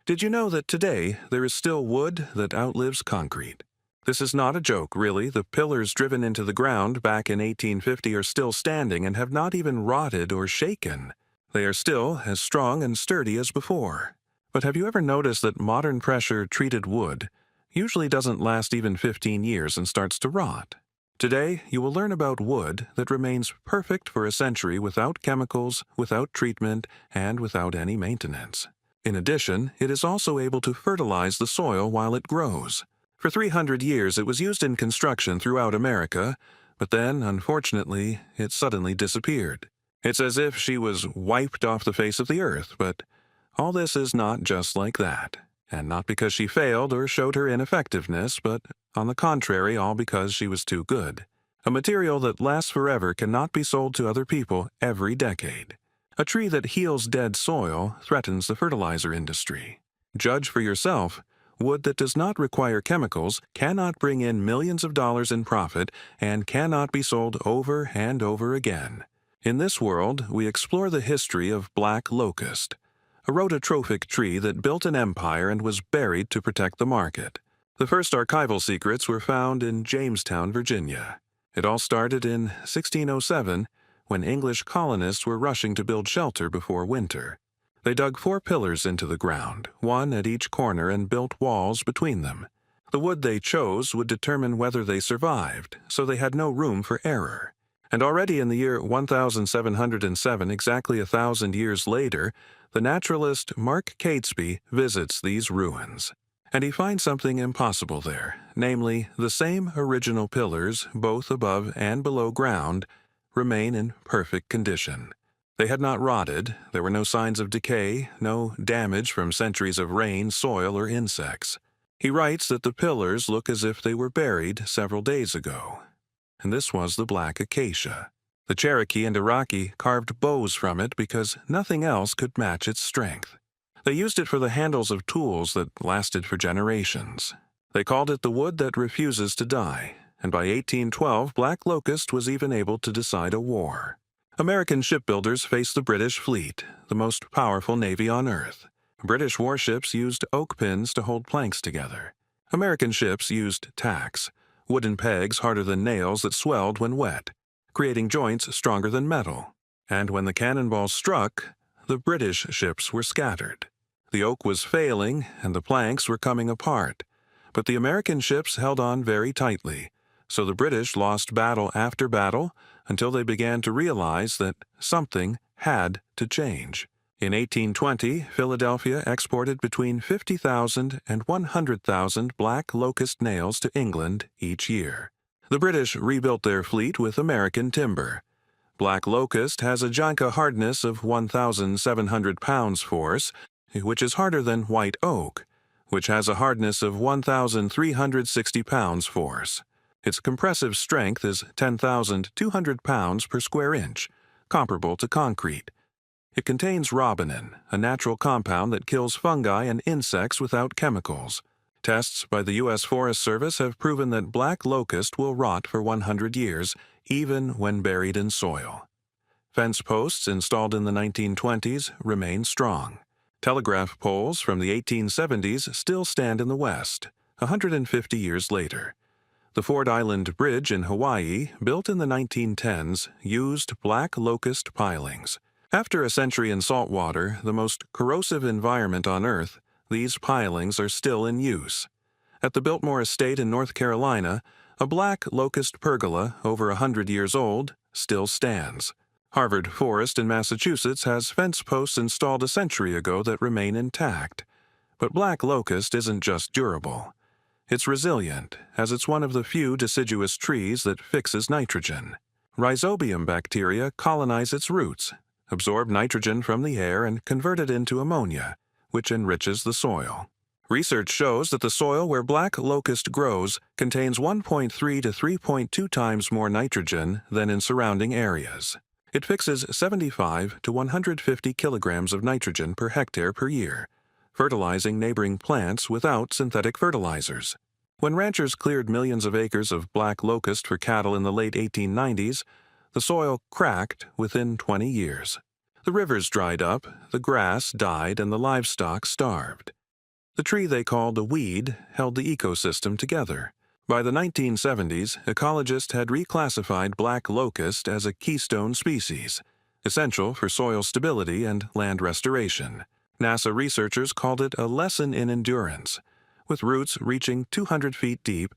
Did you know that today there is still wood that outlives concrete? This is not a joke, really. The pillars driven into the ground back in 1850 are still standing and have not even rotted or shaken. They are still as strong and sturdy as before. But have you ever noticed that modern pressure-treated wood usually doesn't last even 15 years and starts to rot? Today, you will learn about wood that remains perfect for a century without chemicals, without treatment, and without any maintenance. In addition, it is also able to fertilize the soil while it grows. For 300 years it was used in construction throughout America, but then, unfortunately, it suddenly disappeared. It's as if she was wiped off the face of the earth, but all this is not just like that. And not because she failed or showed her ineffectiveness, but, on the contrary, all because she was too good. A material that lasts forever cannot be sold to other people every decade. A tree that heals dead soil threatens the fertilizer industry. Judge for yourself. Wood that does not require chemicals cannot bring in millions of dollars in profit and cannot be sold over and over again. In this world, we explore the history of black locust, a rhodotrophic tree that built an empire and was buried to protect the market. The first archival secrets were found in Jamestown, Virginia. It all started in 1607, when English colonists were rushing to build shelter before winter. They dug 4 pillars into the ground, one at each corner, and built walls between them. The wood they chose would determine whether they survived, so they had no room for error. And already in the year 1707, exactly 1,000 years later, the naturalist Mark Catesby visits these ruins. And he finds something impossible there, namely, the same original pillars, both above and below ground, remain in perfect condition. They had not rotted, there were no signs of decay, no damage from centuries of rain, soil, or insects. He writes that the pillars look as if they were buried several days ago. And this was the black acacia. The Cherokee and Iraqi carved bows from it because nothing else could match its strength. They used it for the handles of tools that lasted for generations. They called it the wood that refuses to die, and by 1812 black locust was even able to decide a war. American shipbuilders faced the British fleet, the most powerful navy on Earth. British warships used oak pins to hold planks together. American ships used tacks, wooden pegs harder than nails that swelled when wet, creating joints stronger than metal. And when the cannonballs struck, the British ships were scattered. The oak was failing and the planks were coming apart, but the American ships held on very tightly. So the British lost battle after battle until they began to realize that something had to change. In 1820, Philadelphia exported between 50,000 and 100,000 black locust nails to England each year. The British rebuilt their fleet with American timber. Black locust has a Janka hardness of 1,700 pounds force, which is harder than white oak, which has a hardness of 1,360 pounds force. Its compressive strength is 10,200 pounds per square inch, comparable to concrete. It contains rhobanin, a natural compound that kills fungi and insects without chemicals. Tests by the U.S. Forest Service have proven that black locust will rot for 100 years, even when buried in soil. Fence posts installed in the 1920s remain strong. Telegraph poles from the 1870s still stand in the West, 150 years later. The Ford Island Bridge in Hawaii, built in the 1910s, used black locust pilings. After a century in salt water, the most corrosive environment on Earth, these pilings are still in use. At the Biltmore Estate in North Carolina, a black locust pergola, over 100 years old, still stands. Harvard Forest in Massachusetts has fence posts installed a century ago that remain intact. But black locust isn't just durable. It's resilient, as it's one of the few deciduous trees that fixes nitrogen. Rhizobium bacteria colonize its roots, absorb nitrogen from the air, and convert it into ammonia, which enriches the soil. Research shows that the soil where black locust grows contains 1.3 to 3.2 times more nitrogen than in surrounding areas. It fixes 75 to 150 kilograms of nitrogen per hectare per year, fertilizing neighboring plants without synthetic fertilizers. When ranchers cleared millions of acres of black locust for cattle in the late 1890s, the soil cracked within 20 years. The rivers dried up, the grass died, and the livestock starved. The tree they called a weed held the ecosystem together. By the 1970s, ecologists had reclassified black locust as a keystone species, essential for soil stability and land restoration. NASA researchers called it a lesson in endurance, with roots reaching 200 feet deep,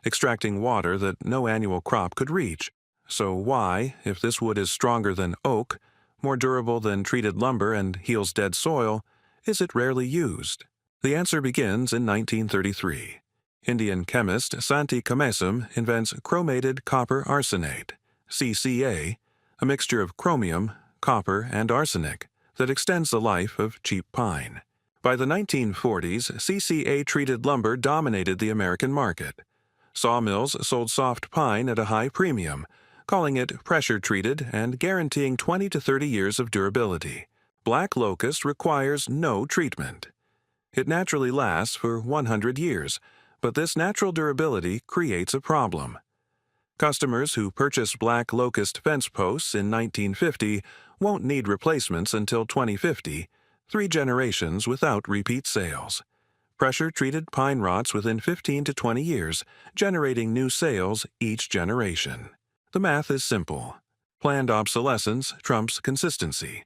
extracting water that no annual crop could reach. So why, if this wood is stronger than oak, more durable than treated lumber and heals dead soil, is it rarely used? The answer begins in 1933. Indian chemist Santi Kamesam invents chromated copper arsenate, CCA, a mixture of chromium, copper, and arsenic that extends the life of cheap pine. By the 1940s, CCA-treated lumber dominated the American market. Sawmills sold soft pine at a high premium, calling it pressure-treated and guaranteeing 20 to 30 years of durability. Black locust requires no treatment. It naturally lasts for 100 years, but this natural durability creates a problem. Customers who purchase black locust fence posts in 1950 won't need replacements until 2050, 3 generations without repeat sales. Pressure-treated pine rots within 15 to 20 years, generating new sales each generation. The math is simple. Planned obsolescence trumps consistency.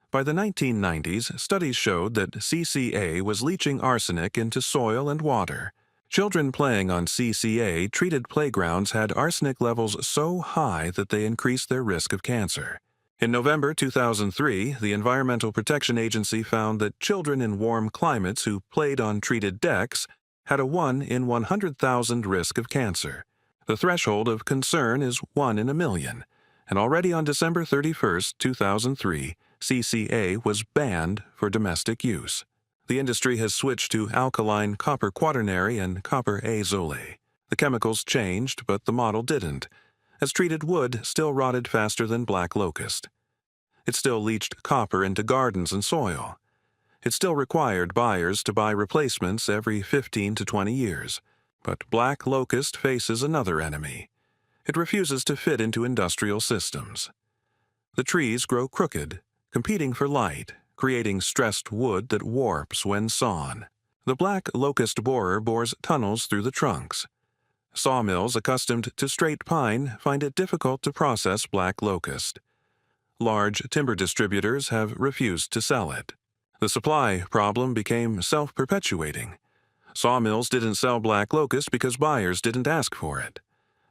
By the 1990s, studies showed that CCA was leaching arsenic into soil and water. Children playing on CCA-treated playgrounds had arsenic levels so high that they increased their risk of cancer. In November 2003, the Environmental Protection Agency found that children in warm climates who played on treated decks had a 1 in 100,000 risk of cancer. The threshold of concern is 1 in a million, and already on December 31, 2003, CCA was banned for domestic use. The industry has switched to alkaline copper quaternary and copper azole. The chemicals changed, but the model didn't, as treated wood still rotted faster than black locust. It still leached copper into gardens and soil. It still required buyers to buy replacements every 15 to 20 years. But black locust faces another enemy. It refuses to fit into industrial systems. The trees grow crooked, competing for light, creating stressed wood that warps when sawn. The black locust borer bores tunnels through the trunks. Sawmills accustomed to straight pine find it difficult to process black locust. Large timber distributors have refused to sell it. The supply problem became self-perpetuating. Sawmills didn't sell black locust because buyers didn't ask for it.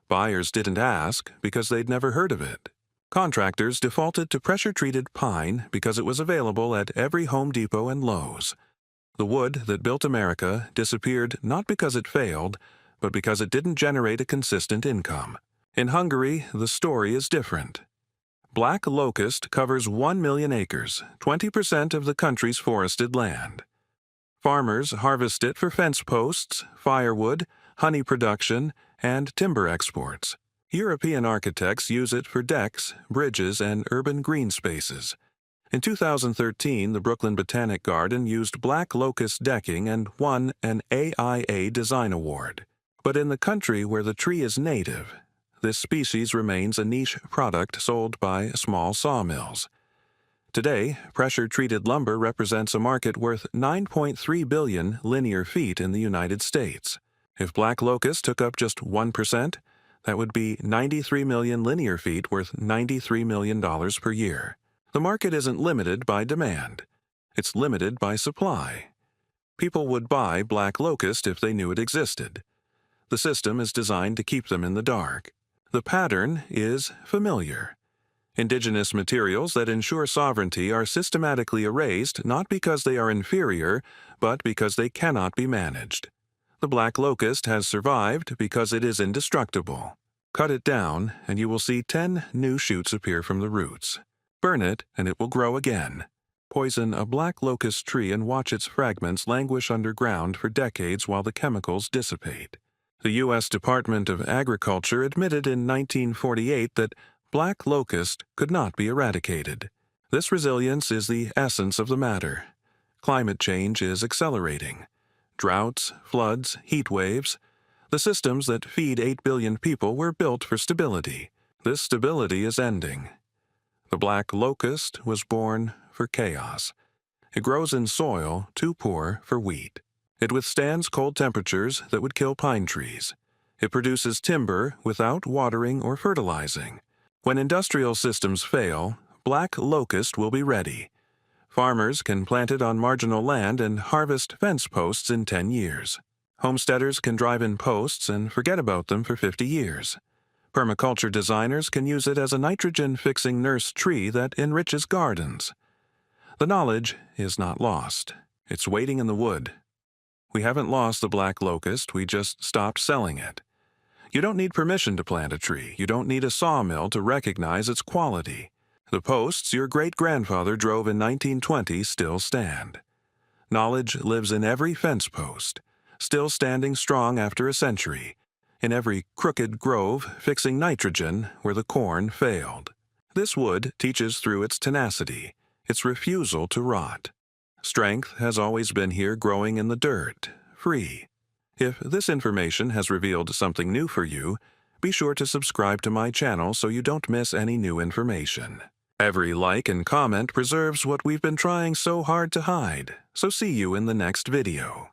Buyers didn't ask because they'd never heard of it. Contractors defaulted to pressure-treated pine because it was available at every Home Depot and Lowe's. The wood that built America disappeared not because it failed, but because it didn't generate a consistent income. In Hungary, the story is different. Black locust covers 1 million acres, 20% of the country's forested land. Farmers harvest it for fence posts, firewood, honey production, and timber exports. European architects use it for decks, bridges, and urban green spaces. In 2013, the Brooklyn Botanic Garden used black locust decking and won an AIA Design Award. But in the country where the tree is native, this species remains a niche product sold by small sawmills. Today, pressure-treated lumber represents a market worth 9.3 billion linear feet in the United States. If black locust took up just 1%, that would be 93 million linear feet worth $93 million per year. The market isn't limited by demand. It's limited by supply. People would buy black locust if they knew it existed. The system is designed to keep them in the dark. The pattern is familiar. Indigenous materials that ensure sovereignty are systematically erased not because they are inferior, but because they cannot be managed. The black locust has survived because it is indestructible. Cut it down, and you will see 10 new shoots appear from the roots. Burn it, and it will grow again. Poison a black locust tree and watch its fragments languish underground for decades while the chemicals dissipate. The U.S. Department of Agriculture admitted in 1948 that black locust could not be eradicated. This resilience is the essence of the matter. Climate change is accelerating. Droughts, floods, heat waves. The systems that feed 8 billion people were built for stability. This stability is ending. The black locust was born for chaos. It grows in soil too poor for wheat. It withstands cold temperatures that would kill pine trees. It produces timber without watering or fertilizing. When industrial systems fail, black locust will be ready. Farmers can plant it on marginal land and harvest fence posts in 10 years. Homesteaders can drive in posts and forget about them for 50 years. Permaculture designers can use it as a nitrogen-fixing nurse tree that enriches gardens. The knowledge is not lost. It's waiting in the wood. We haven't lost the black locust, we just stopped selling it. You don't need permission to plant a tree. You don't need a sawmill to recognize its quality. The posts your great-grandfather drove in 1920 still stand. Knowledge lives in every fence post, still standing strong after a century, in every crooked grove fixing nitrogen where the corn failed. This wood teaches through its tenacity, its refusal to rot. Strength has always been here growing in the dirt, free. If this information has revealed something new for you, be sure to subscribe to my channel so you don't miss any new information. Every like and comment preserves what we've been trying so hard to hide, so see you in the next video.